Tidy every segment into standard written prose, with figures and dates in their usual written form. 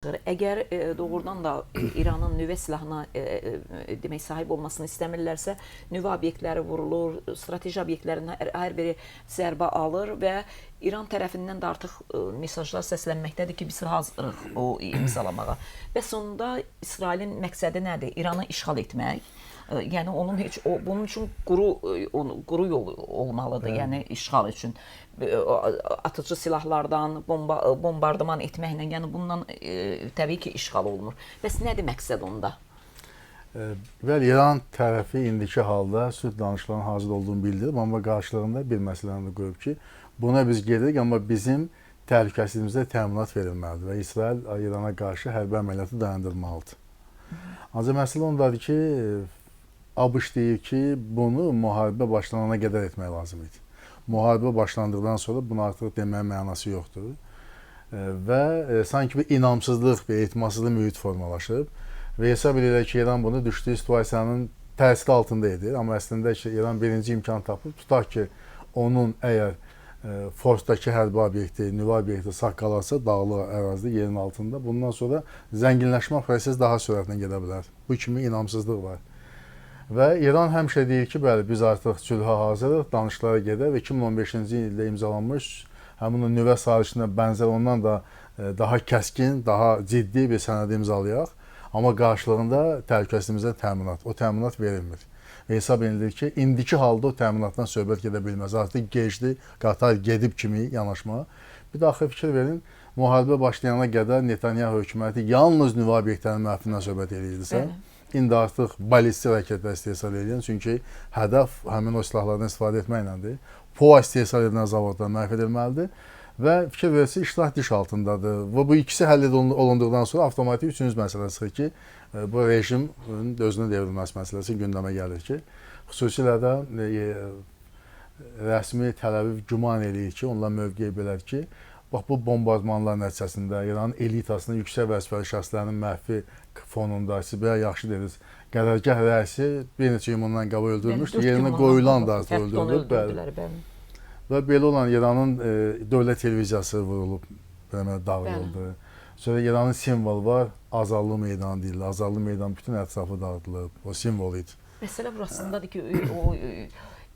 çıxır. Əgər doğrudan da İranın nüvə silahına demək sahib olmasını istəmirlərsə, nüvə obyektləri vurulur, strateji obyektlərin hər biri zərbə alır və İran tərəfindən də artıq mesajlar səslənməkdədir ki, biz hazırıq o imzalamağa. Və sonunda İsrailin məqsədi nədir? İranı işğal etmək. Yəni onun bunun üçün quru yolu olmalıdır. Yəni işğal üçün atıcı silahlardan bombardıman etməklə, yəni bundan təbii ki, işğal olunur. Bəs nədir məqsəd onda? Bəli, İran tərəfi indiki halda sülh danışıqlarının hazır olduğunu bildirib, amma qarşılığında bir məsələni də qoyub ki, buna biz gedirik, amma bizim təhlükəsizliyimizə təminat verilməlidir və İsrail İrana qarşı hərbi əməliyyatı dayandırmalıdır. Ancaq məsələ ondadır ki, ABŞ deyir ki, bunu müharibə başlanana qədər etmək lazım idi. Müharibə başlandıqdan sonra bunu artıq deməyə mənası yoxdur. Və sanki bir inamsızlıq, bir etimadsızlıq mühit formalaşıb və hesab edirlər ki, İran bunu düşdüyü situasiyanın təsiri altında edir. Amma əslində ki, İran birinci imkan tapıb, tutaq ki, onun əgər Forsdakı hərbi obyekti, nüvə obyekti sağ qalarsa, dağlıq ərazidə, yerin altında, bundan sonra zənginləşmə prosesi daha sürətlə gedə bilər. Bu kimi inamsızlıq var. Və İran həmişə deyir ki, bəli, biz artıq sülhə hazırıq, danışıqlara gedək və 2015-ci ildə imzalanmış həmin o nüvə sazişinə bənzər ondan da daha kəskin, daha ciddi bir sənəd imzalayaq. Amma qarşılığında təhlükəsizliyimizə təminat, o təminat verilmir. Və hesab edilir ki, indiki halda o təminatdan söhbət gedə bilməz. Artıq gecdi, qatar gedib kimi yanaşma. Bir də axı fikir verin, müharibə başlayana qədər Netanyahu hökuməti yalnız nüvə obyektlərinin məhvindən söhbət edirdisə, indi artıq ballistik raketlər istehsal edən, çünki hədəf həmin o silahlardan istifadə etməklədir. POA istehsal edilən zavodlar məhv edilməlidir və fikir verisi iştirak diş altındadır. Və bu ikisi həll olunduqdan sonra avtomatik üçüncü məsələ çıxır ki, bu rejimin özünə devrilməsi məsələsi gündəmə gəlir ki, xüsusilə də rəsmi Təl-Əviv güman eləyir ki, onlar mövqeyi belədir ki, bax bu bombardmanlar nəticəsində İranın elitasının yüksək vəzifəli şəxslərinin məhvi fonunda, siz belə yaxşı dediniz, qərargah rəisi bir neçə gün bundan qabaq öldürülmüşdü, yerinə qoyulan da artıq öldürülüb. Və belə olan İranın dövlət televiziyası vurulub, dağıldı. Sonra İranın simvolu var, Azadlıq meydanı deyirlər. Azadlıq meydanı bütün ətrafı dağıdılıb, o simvol idi. Məsələ burasındadır ki, o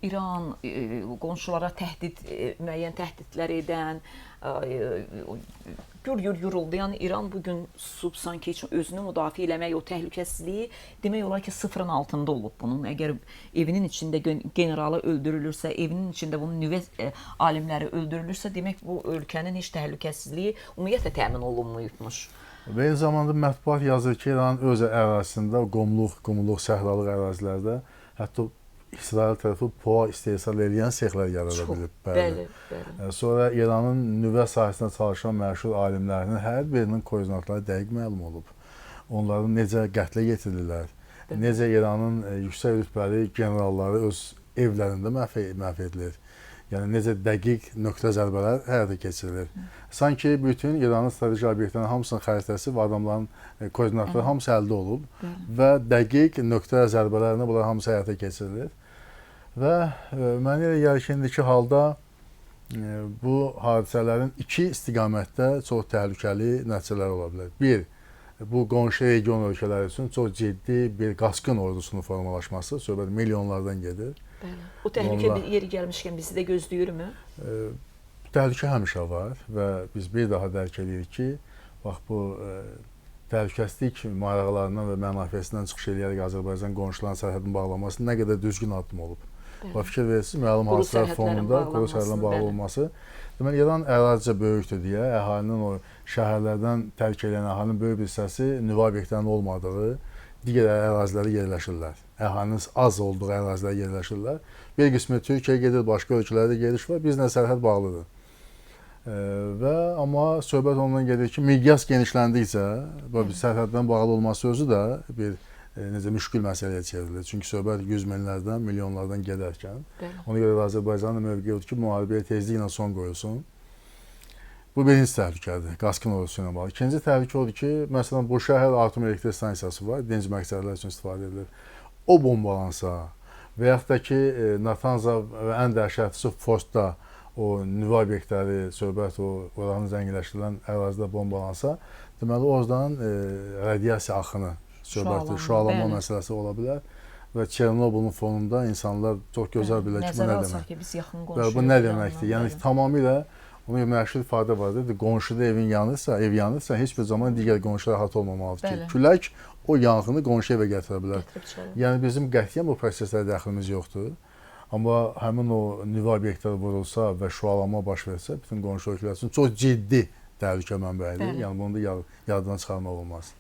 İran qonşulara müəyyən təhdidlər edən, yuruldayan İran bugün sanki özünü müdafiə eləmək, o təhlükəsizliyi demək olar ki, sıfırın altında olub bunun. Əgər evinin içində generalı öldürülürsə, evinin içində bunun nüvə alimləri öldürülürsə, demək bu ölkənin heç təhlükəsizliyi ümumiyyətlə təmin olunmayıbmış. Və eyni zamanda mətbuat yazır ki, İranın öz ərazisində, qumluq, səhralıq ərazilərdə hətta İsrail tərəfi POA istehsal edən sexlər yarada bilib. Bəli. Sonra İranın nüvə sahəsində çalışan məşhur alimlərinin hər birinin koordinatları dəqiq məlum olub. Onların necə qətlə yetirilirlər, necə İranın yüksək rütbəli generalları öz evlərində məhv edilir. Yəni necə dəqiq nöqtə zərbələr həyata keçirilir. Sanki bütün İranın strateji obyektlərinin hamısının xəritəsi və adamların koordinatları hamısı əldə olub və dəqiq nöqtə zərbələrlə bunlar hamısı həyata keçirilir. Və mənə elə gəlir ki, indiki halda bu hadisələrin iki istiqamətdə çox təhlükəli nəticələr ola bilər. Bir, bu qonşu region ölkələri üçün çox ciddi bir qaçqın ordusunun formalaşması, söhbət milyonlardan gedir. O təhlükə yeri gəlmişkən bizi də gözləyirmi? Təhlükə həmişə var və biz bir daha dərk edirik ki, bax bu təhlükəsizlik maraqlarından və mənafəsindən çıxış edərək Azərbaycan qonşuların sərhədini bağlaması nə qədər düzgün addım olub. Bax fikir verirsiniz, məlum hadisələr fonunda quru sərhədlərin bağlı olması. Deməli, İran ərazicə böyükdür deyə əhalinin o şəhərlərdən tərk edən əhalinin böyük bir hissəsi nüvə obyektlərinin olmadığı digər ərazilərə yerləşirlər. Əhalinin az olduğu ərazilərə yerləşirlər. Bir qismi Türkiyəyə gedir, başqa ölkələrdə gediş var, bizlə sərhəd bağlıdır. Amma söhbət ondan gedir ki, miqyas genişləndikcə, sərhəddən bağlı olması özü də bir müşkül məsələyə çevrilir. Çünki söhbət 100 minlərdən, milyonlardan gedərkən, ona görə Azərbaycanın mövqeyi odur ki, müharibəyə tezliklə son qoyulsun. Bu birinci təhlükədir, qaçqın ordusu ilə bağlı. İkinci təhlükə odur ki, məsələn, bu şəhər atom elektrik stansiyası var, dinc məqsədlər üçün istifadə edilir. O bombalansa və yaxud da ki, Natanz və ən dəhşətlisi Forsda o nüvə obyektləri, söhbət oranı zənginləşdirilən ərazidə bombalansa, deməli oradan radiasiya axını söhbəti, şüalanma məsələsi ola bilər və Çernobılın fonunda insanlar çox gözəl bilər ki, bu nə demək. Bu nə deməkdir? Yəni tamamilə onun məşhur ifadə var idi. Qonşuda ev yanırsa, heç bir zaman digər qonşu rahat olmamalıdır ki, külək o yanğını qonşu evə gətirə bilər. Yəni bizim qətiyyən bu proseslərə dəxlimiz yoxdur. Amma həmin o nüvə obyektləri vurulsa və şüalanma baş versə, bütün qonşu ölkələr üçün çox ciddi təhlükə mənbəyidir. Yəni bunu da yaddan çıxarmaq olmaz.